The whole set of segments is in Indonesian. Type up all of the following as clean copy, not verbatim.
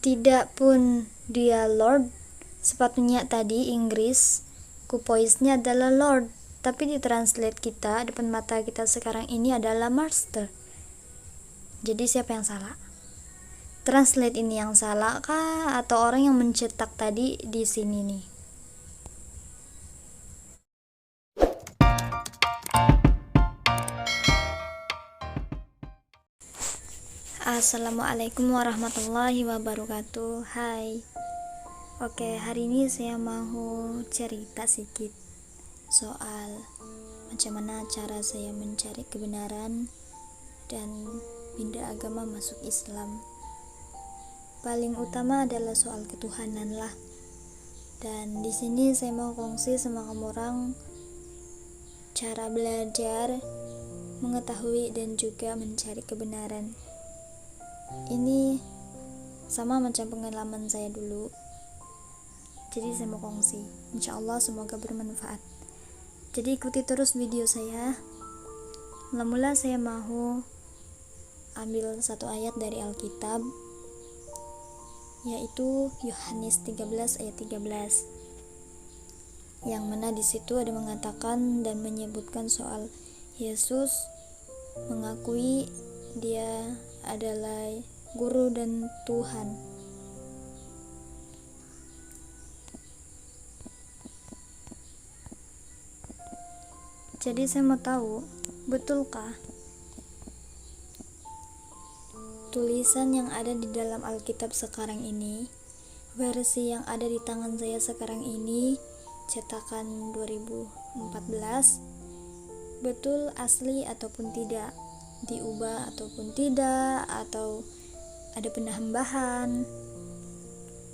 Tidak pun dia Lord, sepatunya tadi Inggris, kupoisnya adalah Lord, tapi di translate kita, depan mata kita sekarang ini adalah Master. Jadi siapa yang salah? Translate ini yang salah kah, atau orang yang mencetak tadi di sini nih? Assalamualaikum warahmatullahi wabarakatuh. Hai. Oke, hari ini saya mau cerita sedikit soal macam mana cara saya mencari kebenaran dan pindah agama masuk Islam. Paling utama adalah soal ketuhanan lah. Dan di sini saya mau kongsi sama kamu orang cara belajar, mengetahui dan juga mencari kebenaran. Ini sama macam pengalaman saya dulu. Jadi saya mau kongsi. Insya Allah semoga bermanfaat. Jadi ikuti terus video saya. Mula-mula saya mau ambil satu ayat dari Alkitab, yaitu Yohanes 13 ayat 13. Yang mana di situ ada mengatakan dan menyebutkan soal Yesus mengakui dia adalah guru dan Tuhan. Jadi saya mau tahu, betulkah tulisan yang ada di dalam Alkitab sekarang ini, versi yang ada di tangan saya sekarang ini, cetakan 2014, betul asli ataupun tidak, diubah ataupun tidak, atau ada penambahan.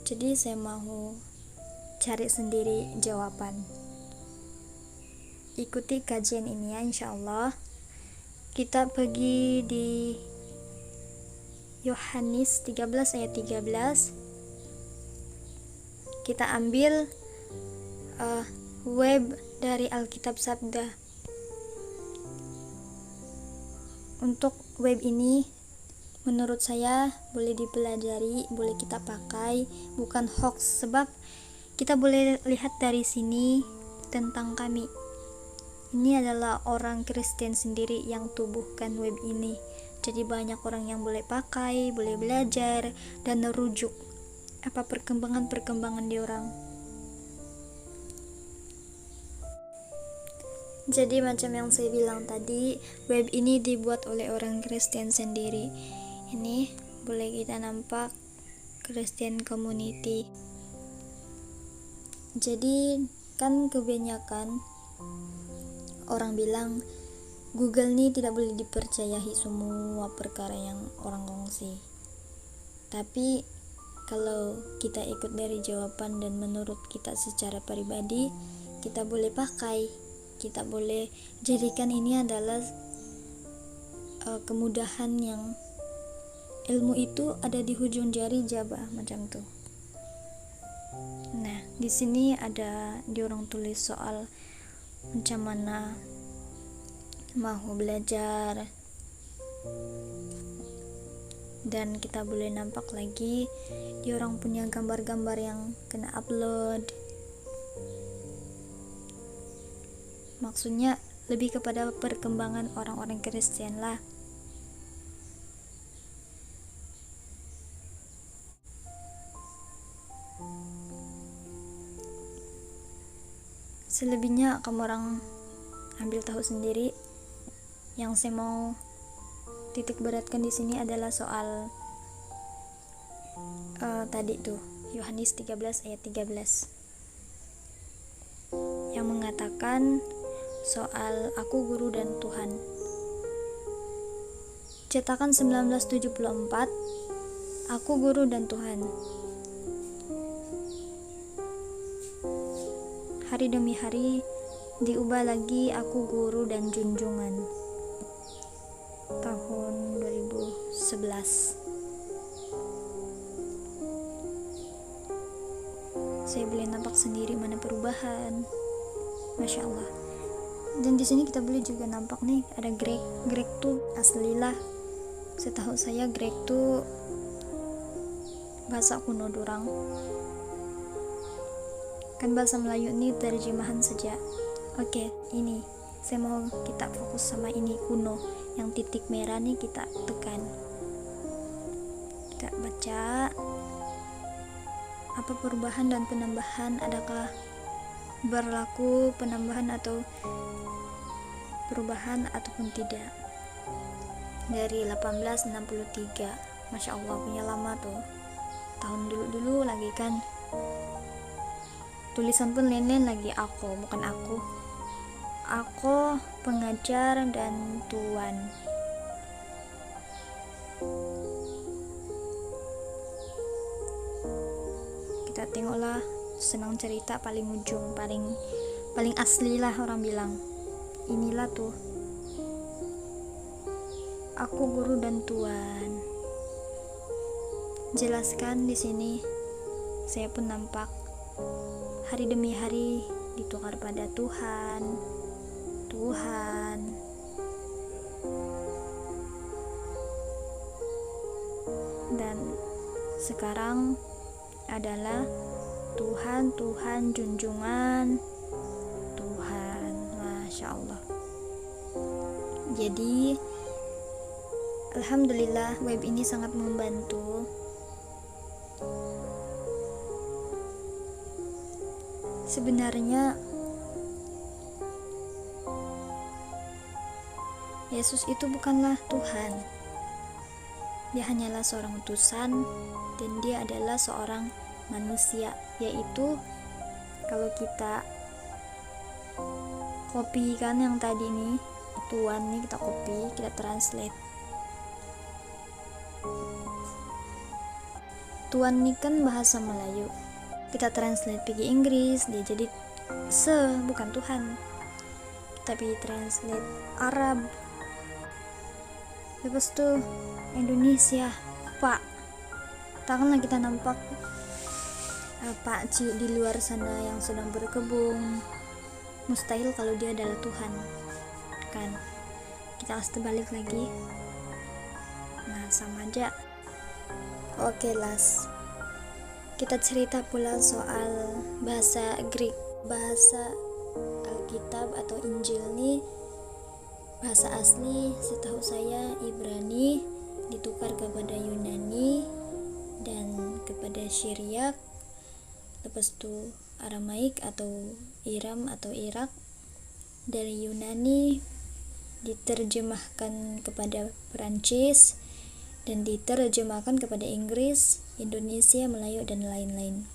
Jadi saya mau cari sendiri jawaban. Ikuti kajian ini ya, insya Allah. Kita pergi di Yohanes 13 ayat 13. Kita ambil web dari Alkitab Sabda. Untuk web ini menurut saya boleh dipelajari, boleh kita pakai, bukan hoax, sebab kita boleh lihat dari sini tentang kami. Ini adalah orang Kristen sendiri yang tubuhkan web ini. Jadi banyak orang yang boleh pakai, boleh belajar dan merujuk apa perkembangan di orang. Jadi macam yang saya bilang tadi, web ini dibuat oleh orang Kristen sendiri. Ini boleh kita nampak Christian community. Jadi kan kebanyakan orang bilang Google ini tidak boleh dipercayai semua perkara yang orang kongsi. Tapi kalau kita ikut dari jawaban dan menurut kita secara pribadi, kita boleh pakai. Kita boleh jadikan ini adalah kemudahan yang ilmu itu ada di ujung jari jabah macam tuh. Nah, di sini ada diorang tulis soal macam mana mau belajar, dan kita boleh nampak lagi diorang punya gambar-gambar yang kena upload. Maksudnya lebih kepada perkembangan orang-orang Kristen lah. Selebihnya kamu orang ambil tahu sendiri. Yang saya mau titik beratkan di sini adalah soal tadi tuh Yohanes 13 ayat 13 yang mengatakan soal aku guru dan Tuhan. Cetakan 1974, aku guru dan Tuhan. Hari demi hari diubah lagi aku guru dan junjungan. Tahun 2011. Saya boleh nampak sendiri mana perubahan. Masya Allah. Dan di sini kita boleh juga nampak nih ada Greg. Greg tuh asli lah. Setahu saya Greg tuh bahasa kuno dorang. Kan bahasa Melayu ini terjemahan saja. Oke, ini saya mau kita fokus sama ini kuno, yang titik merah nih kita tekan. Kita baca apa perubahan dan penambahan, adakah berlaku penambahan atau perubahan ataupun tidak. Dari 1863, Masya Allah, punya lama tuh, tahun dulu lagi kan. Tulisan pun lain lagi, aku bukan aku pengajar dan tuan. Kita tengoklah, senang cerita paling ujung, paling asli lah orang bilang. Inilah tuh, aku guru dan tuan. Jelaskan di sini, saya pun nampak hari demi hari ditukar pada Tuhan. Dan sekarang adalah Tuhan, junjungan Tuhan. Masya Allah. Jadi alhamdulillah web ini sangat membantu. Sebenarnya Yesus itu bukanlah Tuhan. Dia hanyalah seorang utusan dan dia adalah seorang manusia, yaitu kalau kita copy kan yang tadi nih, Tuhan nih kita copy, kita translate. Tuhan nih kan bahasa Melayu, kita translate pergi Inggris, dia jadi bukan Tuhan. Tapi translate Arab, lepas tuh Indonesia, Pak. Takkanlah kita nampak Pak Ci di luar sana yang sedang berkebun. Mustahil kalau dia adalah Tuhan, kan? Kita harus terbalik lagi. Nah, sama aja. Oke, las. Kita cerita pula soal bahasa Greek. Bahasa Alkitab atau Injil nih, bahasa asli setahu saya Ibrani, ditukar kepada Yunani dan kepada Syriak, lepas itu Aramaik atau Iram atau Irak. Dari Yunani diterjemahkan kepada Perancis dan diterjemahkan kepada Inggris, Indonesia, Melayu dan lain-lain.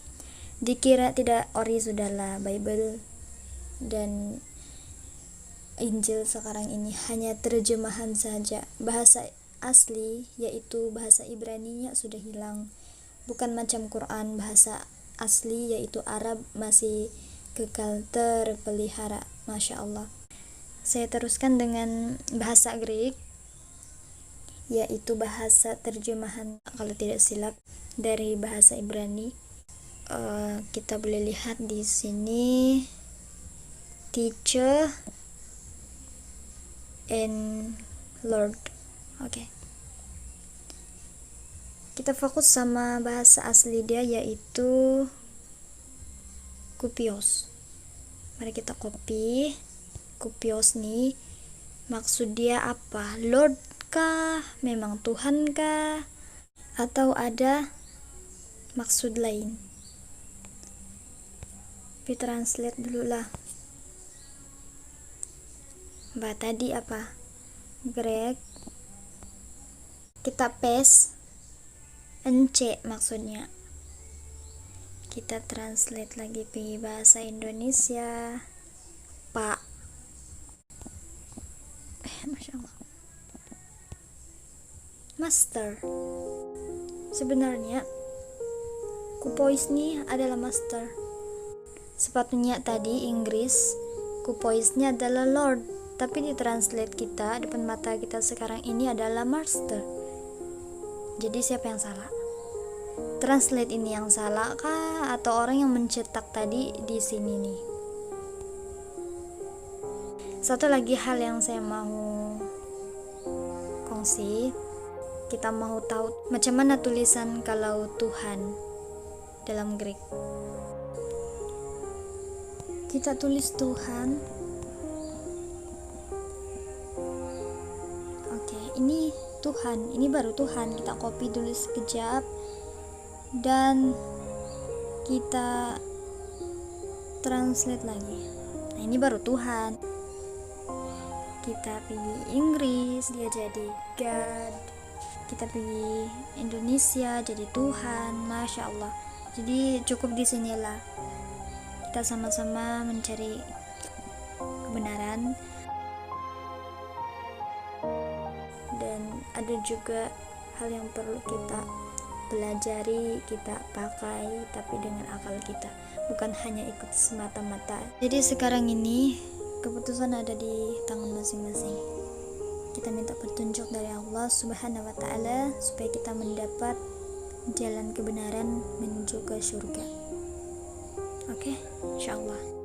Dikira tidak ori sudahlah Bible dan Injil sekarang ini hanya terjemahan saja. Bahasa asli yaitu bahasa Ibrani-nya sudah hilang. Bukan macam Quran, bahasa asli yaitu Arab masih kekal terpelihara. Masya Allah. Saya teruskan dengan bahasa Greek, yaitu bahasa terjemahan kalau tidak silap dari bahasa Ibrani. Kita boleh lihat di sini teacher and Lord. Oke. Kita fokus sama bahasa asli dia yaitu Kupios. Mari kita copy. Kupios nih maksud dia apa? Lord kah? Memang Tuhan kah? Atau ada maksud lain? Kita translate dulu lah. Mbak tadi apa? Greg. Kita paste ence maksudnya. Kita translate lagi pergi bahasa Indonesia. Pak. Masya Allah. Master. Sebenarnya Kupois nih adalah master. Sepatutnya tadi Inggris Kupoisnya adalah Lord, tapi di translate kita depan mata kita sekarang ini adalah master. Jadi siapa yang salah? Translate ini yang salah kah atau orang yang mencetak tadi di sini nih? Satu lagi hal yang saya mau kongsi, kita mau tahu macam mana tulisan kalau Tuhan dalam Greek. Kita tulis Tuhan. Oke, ini Tuhan, ini baru Tuhan. Kita copy dulu sekejap dan kita translate lagi. Nah, ini baru Tuhan. Kita pilih Inggris, dia jadi God. Kita pilih Indonesia, jadi Tuhan. Masya Allah. Jadi cukup di sinilah. Kita sama-sama mencari kebenaran. Dan ada juga hal yang perlu kita pelajari, kita pakai, tapi dengan akal kita, bukan hanya ikut semata-mata. Jadi sekarang ini keputusan ada di tangan masing-masing. Kita minta petunjuk dari Allah Subhanahu wa Ta'ala supaya kita mendapat jalan kebenaran menuju ke surga. Oke, insyaallah.